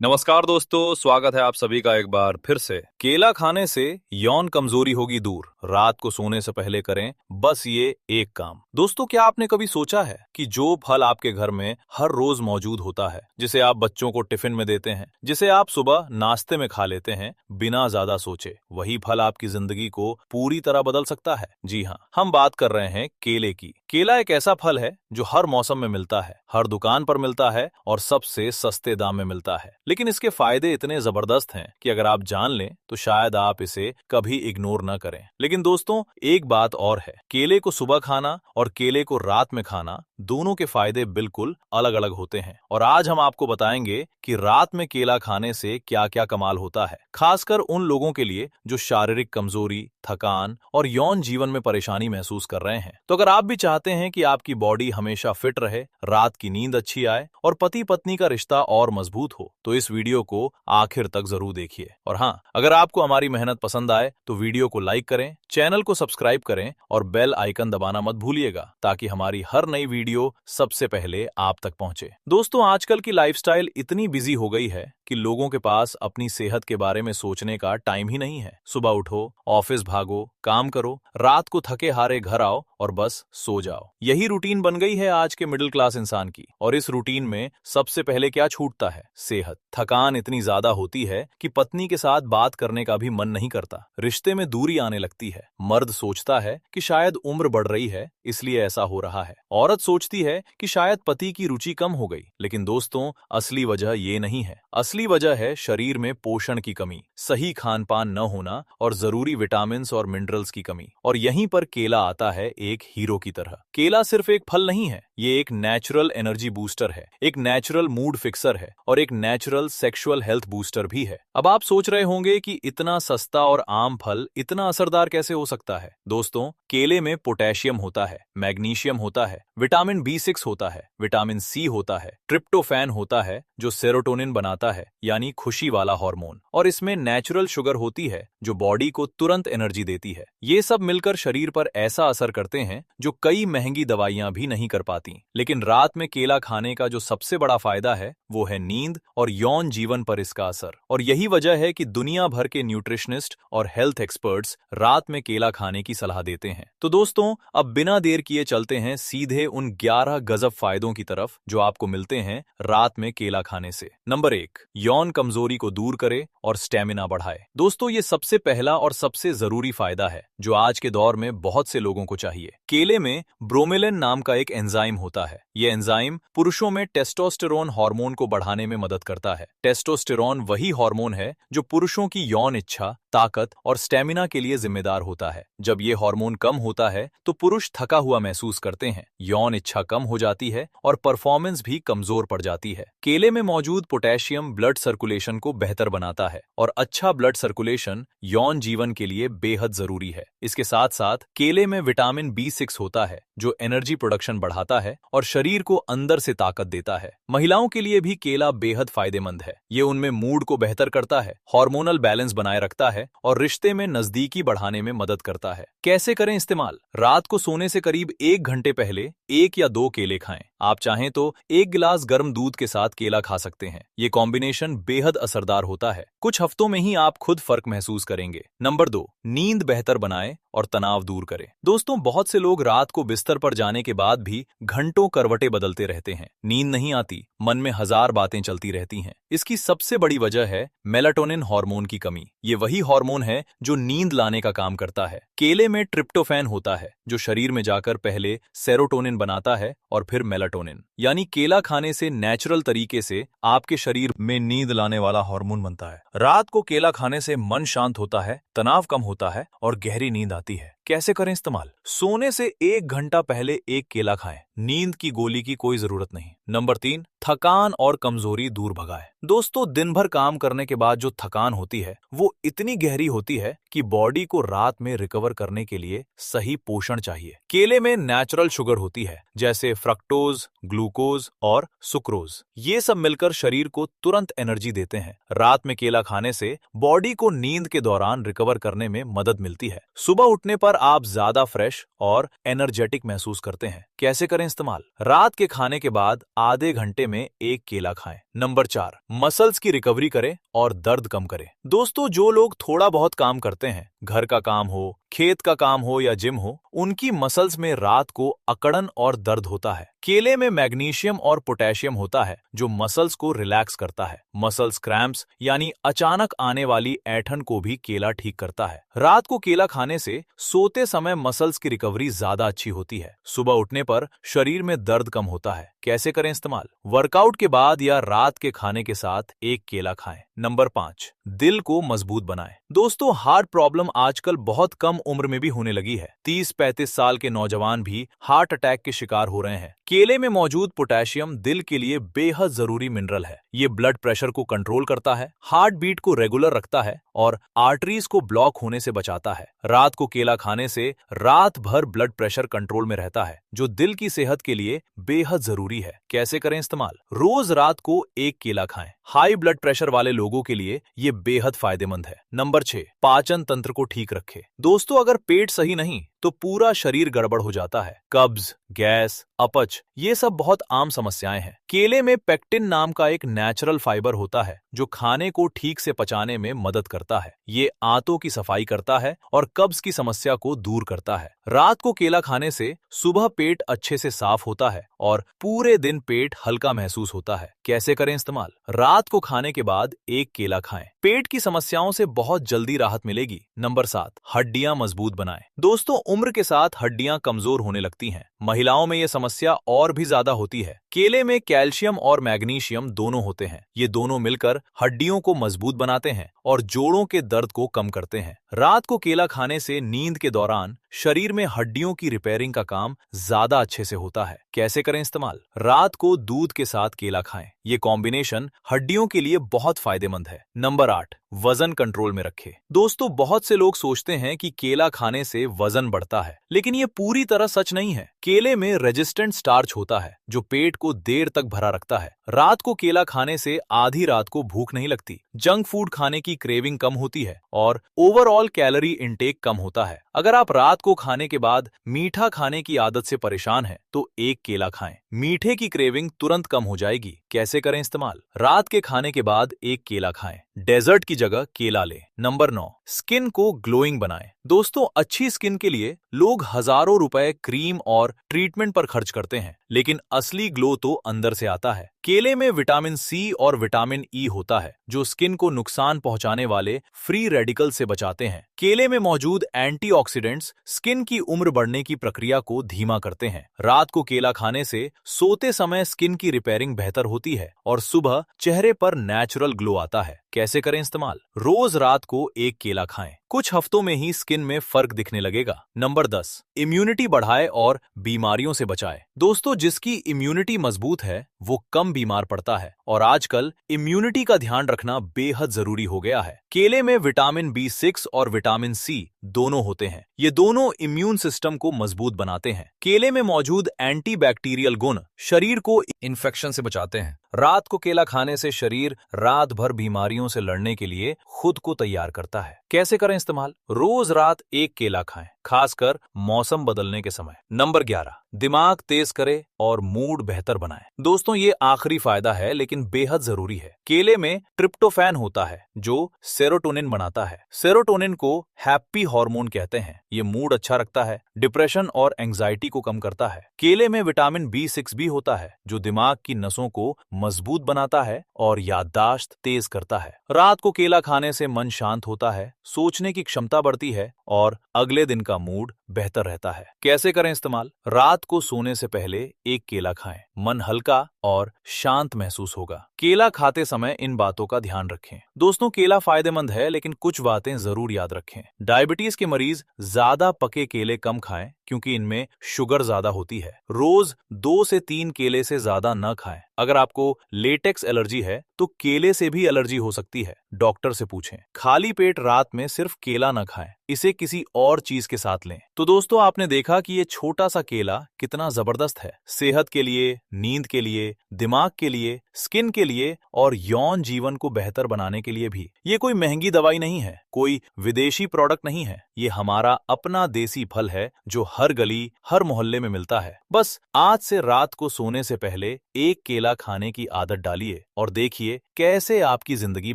नमस्कार दोस्तों, स्वागत है आप सभी का एक बार फिर से। केला खाने से यौन कमजोरी होगी दूर। रात को सोने से पहले करें बस ये एक काम। दोस्तों, क्या आपने कभी सोचा है कि जो फल आपके घर में हर रोज मौजूद होता है, जिसे आप बच्चों को टिफिन में देते हैं, जिसे आप सुबह नाश्ते में खा लेते हैं बिना ज्यादा सोचे, वही फल आपकी जिंदगी को पूरी तरह बदल सकता है। जी हाँ, हम बात कर रहे हैं केले की। केला एक ऐसा फल है जो हर मौसम में मिलता है, हर दुकान पर मिलता है और सबसे सस्ते दाम में मिलता है। लेकिन इसके फायदे इतने जबरदस्त हैं कि अगर आप जान लें तो शायद आप इसे कभी इग्नोर न करें। लेकिन दोस्तों, एक बात और है, केले को सुबह खाना और केले को रात में खाना, दोनों के फायदे बिल्कुल अलग अलग होते हैं। और आज हम आपको बताएंगे कि रात में केला खाने से क्या क्या कमाल होता है, खासकर उन लोगों के लिए जो शारीरिक कमजोरी, थकान और यौन जीवन में परेशानी महसूस कर रहे हैं। तो अगर आप भी चाहते हैं कि आपकी बॉडी हमेशा फिट रहे, रात की नींद अच्छी आए और पति पत्नी का रिश्ता और मजबूत हो, तो इस वीडियो को आखिर तक जरूर देखिए। और हाँ, अगर आपको हमारी मेहनत पसंद आए तो वीडियो को लाइक करें, चैनल को सब्सक्राइब करें और बेल आइकन दबाना मत भूलिएगा, ताकि हमारी हर नई वीडियो सबसे पहले आप तक पहुंचे। दोस्तों, आजकल की लाइफस्टाइल इतनी बिजी हो गई है कि लोगों के पास अपनी सेहत के बारे में सोचने का टाइम ही नहीं है। सुबह उठो, ऑफिस भागो, काम करो, रात को थके हारे घर आओ और बस सो जाओ। यही रूटीन बन गई है आज के मिडिल क्लास इंसान की। और इस रूटीन में सबसे पहले क्या छूटता है? सेहत। थकान इतनी ज्यादा होती है कि पत्नी के साथ बात करने का भी मन नहीं करता। रिश्ते में दूरी आने लगती है। मर्द सोचता है कि शायद उम्र बढ़ रही है इसलिए ऐसा हो रहा है। औरत सोचती है कि शायद पति की रुचि कम हो गई। लेकिन दोस्तों, असली वजह ये नहीं है। असली वजह है शरीर में पोषण की कमी, सही खान पान न होना और जरूरी विटामिन और मिनरल्स की कमी। और यहीं पर केला आता है एक हीरो की तरह। केला सिर्फ एक फल नहीं है, ये एक नेचुरल एनर्जी बूस्टर है, एक नेचुरल मूड फिक्सर है और एक नेचुरल सेक्सुअल हेल्थ बूस्टर भी है। अब आप सोच रहे होंगे कि इतना सस्ता और आम फल इतना असरदार कैसे हो सकता है? दोस्तों, केले में पोटेशियम होता है, मैग्नीशियम होता है, विटामिन B6 होता है, विटामिन C होता है, ट्रिप्टोफैन होता है जो सेरोटोनिन बनाता है, यानी खुशी वाला हार्मोन, और इसमें नेचुरल शुगर होती है जो बॉडी को तुरंत एनर्जी देती है। ये सब मिलकर शरीर पर ऐसा असर करते हैं जो कई महंगी दवाइयां भी नहीं कर पाती। लेकिन रात में केला खाने का जो सबसे बड़ा फायदा है वो है नींद और यौन जीवन पर इसका असर। और यही वजह है कि दुनिया भर के न्यूट्रिशनिस्ट और हेल्थ एक्सपर्ट्स रात में केला खाने की सलाह देते हैं। तो दोस्तों, अब बिना देर किए चलते हैं सीधे उन 11 गजब फायदों की तरफ जो आपको मिलते हैं रात में केला खाने से। नंबर 1, यौन कमजोरी को दूर करे और स्टेमिना बढ़ाए। दोस्तों, ये सबसे पहला और सबसे जरूरी फायदा है जो आज के दौर में बहुत से लोगों को चाहिए। केले में ब्रोमेलिन नाम का एक एंजाइम होता है। ये एंजाइम पुरुषों में टेस्टोस्टेरोन हार्मोन को बढ़ाने में मदद करता है। टेस्टोस्टेरोन वही हार्मोन है जो पुरुषों की यौन इच्छा, ताकत और स्टेमिना के लिए जिम्मेदार होता है। जब ये हार्मोन कम होता है तो पुरुष थका हुआ महसूस करते हैं, यौन इच्छा कम हो जाती है और परफॉर्मेंस भी कमजोर पड़ जाती है। केले में मौजूद पोटेशियम ब्लड सर्कुलेशन को बेहतर बनाता है और अच्छा ब्लड सर्कुलेशन यौन जीवन के लिए बेहद जरूरी है। इसके साथ साथ केले में विटामिन B6 होता है जो एनर्जी प्रोडक्शन बढ़ाता है और शरीर को अंदर से ताकत देता है। महिलाओं के लिए भी केला बेहद फायदेमंद है। ये उनमें मूड को बेहतर करता है, हार्मोनल बैलेंस बनाए रखता है और रिश्ते में नजदीकी बढ़ाने में मदद करता है। कैसे करें इस्तेमाल? रात को सोने से करीब 1 घंटे पहले 1 या 2 केले खाएं। आप चाहें तो 1 गिलास गर्म दूध के साथ केला खा सकते हैं। ये कॉम्बिनेशन बेहद असरदार होता है। कुछ हफ्तों में ही आप खुद फर्क महसूस करेंगे। नंबर 2, नींद बेहतर बनाएं और तनाव दूर करें। दोस्तों, बहुत से लोग रात को बिस्तर पर जाने के बाद भी घंटों करवटें बदलते रहते हैं। नींद नहीं आती, मन में हजार बातें चलती रहती हैं। इसकी सबसे बड़ी वजह है मेलाटोनिन हार्मोन की कमी। ये वही हार्मोन है जो नींद लाने का काम करता है। केले में ट्रिप्टोफैन होता है जो शरीर में जाकर पहले सेरोटोनिन बनाता है और फिर मेलाटोनिन, यानी केला खाने से नेचुरल तरीके से आपके शरीर में नींद लाने वाला हार्मोन बनता है। रात को केला खाने से मन शांत होता है, तनाव कम होता है और गहरी नींद आती है। कैसे करें इस्तेमाल? सोने से 1 घंटा पहले 1 केला खाएं। नींद की गोली की कोई जरूरत नहीं। नंबर 3, थकान और कमजोरी दूर भगाए। दोस्तों, दिन भर काम करने के बाद जो थकान होती है वो इतनी गहरी होती है कि बॉडी को रात में रिकवर करने के लिए सही पोषण चाहिए। केले में नेचुरल शुगर होती है जैसे फ्रक्टोज, ग्लूकोज और सुक्रोज। ये सब मिलकर शरीर को तुरंत एनर्जी देते हैं। रात में केला खाने से बॉडी को नींद के दौरान रिकवर करने में मदद मिलती है। सुबह उठने पर आप ज्यादा फ्रेश और एनर्जेटिक महसूस करते हैं। कैसे करें इस्तेमाल? रात के खाने के बाद आधे घंटे में 1 केला खाएं। नंबर 4, मसल्स की रिकवरी करे और दर्द कम करे। दोस्तों, जो लोग थोड़ा बहुत काम करते हैं, घर का काम हो, खेत का काम हो या जिम हो, उनकी मसल्स में रात को अकड़न और दर्द होता है। केले में मैग्नीशियम और पोटेशियम होता है जो मसल्स को रिलैक्स करता है। मसल्स क्रैम्प्स यानी अचानक आने वाली ऐंठन को भी केला ठीक करता है। रात को केला खाने से सोते समय मसल्स की रिकवरी ज्यादा अच्छी होती है। सुबह उठने पर शरीर में दर्द कम होता है। कैसे करें इस्तेमाल? वर्कआउट के बाद या रात के खाने के साथ एक केला खाएं। नंबर 5, दिल को मजबूत बनाएं। दोस्तों, हार्ट प्रॉब्लम आजकल बहुत कम उम्र में भी होने लगी है। 30-35 साल के नौजवान भी हार्ट अटैक के शिकार हो रहे हैं। केले में मौजूद पोटेशियम दिल के लिए बेहद जरूरी मिनरल है। ये ब्लड प्रेशर को कंट्रोल करता है, हार्ट बीट को रेगुलर रखता है और आर्टरीज को ब्लॉक होने से बचाता है। रात को केला खाने से रात भर ब्लड प्रेशर कंट्रोल में रहता है, जो दिल की सेहत के लिए बेहद जरूरी है। कैसे करें इस्तेमाल? रोज रात को एक केला खाएं। हाई ब्लड प्रेशर वाले लोगों के लिए ये बेहद फायदेमंद है। नंबर 6, पाचन तंत्र को ठीक रखे। दोस्तों, अगर पेट सही नहीं तो पूरा शरीर गड़बड़ हो जाता है। कब्ज, गैस, अपच, ये सब बहुत आम समस्याएं हैं। केले में पेक्टिन नाम का एक नेचुरल फाइबर होता है जो खाने को ठीक से पचाने में मदद करता है। ये आंतों की सफाई करता है और कब्ज की समस्या को दूर करता है। रात को केला खाने से सुबह पेट अच्छे से साफ होता है और पूरे दिन पेट हल्का महसूस होता है। कैसे करें इस्तेमाल? रात को खाने के बाद एक केला खाएं। पेट की समस्याओं से बहुत जल्दी राहत मिलेगी। नंबर 7, हड्डियां मजबूत बनाएं। दोस्तों, उम्र के साथ हड्डियां कमजोर होने लगती हैं। महिलाओं में यह समस्या और भी ज्यादा होती है। केले में कैल्शियम और मैग्नीशियम दोनों होते हैं। ये दोनों मिलकर हड्डियों को मजबूत बनाते हैं और जोड़ों के दर्द को कम करते हैं। रात को केला खाने से नींद के दौरान शरीर में हड्डियों की रिपेयरिंग का काम ज्यादा अच्छे से होता है। कैसे करें इस्तेमाल? रात को दूध के साथ केला खाएं। ये कॉम्बिनेशन हड्डियों के लिए बहुत फायदेमंद है। नंबर 8, वजन कंट्रोल में रखें। दोस्तों, बहुत से लोग सोचते हैं कि केला खाने से वजन बढ़ता है, लेकिन ये पूरी तरह सच नहीं है। केले में रेजिस्टेंट स्टार्च होता है जो पेट को देर तक भरा रखता है। रात को केला खाने से आधी रात को भूख नहीं लगती, जंक फूड खाने की क्रेविंग कम होती है और ओवरऑल कैलोरी इंटेक कम होता है। अगर आप रात को खाने के बाद मीठा खाने की आदत से परेशान हैं, तो एक केला खाएं। मीठे की क्रेविंग तुरंत कम हो जाएगी। कैसे करें इस्तेमाल? रात के खाने के बाद एक केला खाएं। डेजर्ट की जगह केला लें। नंबर 9, स्किन को ग्लोइंग बनाएं। दोस्तों, अच्छी स्किन के लिए लोग हजारों रुपए क्रीम और ट्रीटमेंट पर खर्च करते हैं, लेकिन असली ग्लो तो अंदर से आता है। केले में विटामिन सी और विटामिन ई होता है जो स्किन को नुकसान पहुंचाने वाले फ्री रेडिकल से बचाते हैं। केले में मौजूद एंटीऑक्सीडेंट्स स्किन की उम्र बढ़ने की प्रक्रिया को धीमा करते हैं। रात को केला खाने से सोते समय स्किन की रिपेयरिंग बेहतर होती है और सुबह चेहरे पर नेचुरल ग्लो आता है। कैसे करें इस्तेमाल? रोज रात को एक केला खाएं। कुछ हफ्तों में ही स्किन में फर्क दिखने लगेगा। नंबर 10, इम्यूनिटी बढ़ाए और बीमारियों से बचाए। दोस्तों, जिसकी इम्यूनिटी मजबूत है वो कम बीमार पड़ता है और आजकल इम्यूनिटी का ध्यान रखना बेहद जरूरी हो गया है। केले में विटामिन B6 और विटामिन सी दोनों होते हैं। ये दोनों इम्यून सिस्टम को मजबूत बनाते हैं। केले में मौजूद एंटीबैक्टीरियल गुण शरीर को इन्फेक्शन से बचाते हैं। रात को केला खाने से शरीर रात भर बीमारियों से लड़ने के लिए खुद को तैयार करता है। कैसे करें इस्तेमाल? रोज रात एक केला खाएं, खासकर मौसम बदलने के समय। नंबर 11, दिमाग तेज करे और मूड बेहतर बनाए। दोस्तों, ये आखिरी फायदा है लेकिन बेहद जरूरी है। केले में ट्रिप्टोफैन होता है जो सेरोटोनिन बनाता है। सेरोटोनिन को हैप्पी हार्मोन कहते हैं। ये मूड अच्छा रखता है, डिप्रेशन और एंजाइटी को कम करता है। केले में विटामिन B6 भी होता है जो दिमाग की नसों को मजबूत बनाता है और याददाश्त तेज करता है। रात को केला खाने से मन शांत होता है, सोचने की क्षमता बढ़ती है और अगले दिन का मूड बेहतर रहता है। कैसे करें इस्तेमाल? रात को सोने से पहले एक केला खाएं। मन हल्का और शांत महसूस होगा। केला खाते समय इन बातों का ध्यान रखें। दोस्तों, केला फायदेमंद है लेकिन कुछ बातें जरूर याद रखें। डायबिटीज के मरीज ज्यादा पके केले कम खाएं क्योंकि इनमें शुगर ज्यादा होती है। रोज 2 से 3 केले से ज्यादा न खाएं। अगर आपको लेटेक्स एलर्जी है तो केले से भी एलर्जी हो सकती है, डॉक्टर से पूछें। खाली पेट रात में सिर्फ केला न खाएं, इसे किसी और चीज के साथ लें। तो दोस्तों, आपने देखा कि ये छोटा सा केला कितना जबरदस्त है, सेहत के लिए, नींद के लिए, दिमाग के लिए, स्किन के लिए और यौन जीवन को बेहतर बनाने के लिए भी। ये कोई महंगी दवाई नहीं है, कोई विदेशी प्रोडक्ट नहीं है, ये हमारा अपना देसी फल है जो हर गली, हर मोहल्ले में मिलता है। बस आज से रात को सोने से पहले एक केला खाने की आदत डालिए और देखिए कैसे आपकी जिंदगी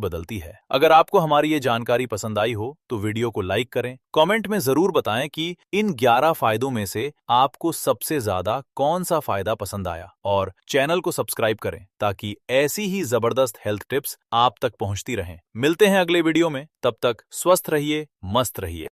बदलती है। अगर आपको हमारी ये जानकारी पसंद आई हो तो वीडियो को लाइक करें, कमेंट में जरूर बताएं कि इन 11 फायदों में से आपको सबसे ज्यादा कौन सा फायदा पसंद आया, और चैनल को सब्सक्राइब करें ताकि ऐसी ही जबरदस्त हेल्थ टिप्स आप तक पहुंचती रहें। मिलते हैं अगले वीडियो में, तब तक स्वस्थ रहिए, मस्त रहिए।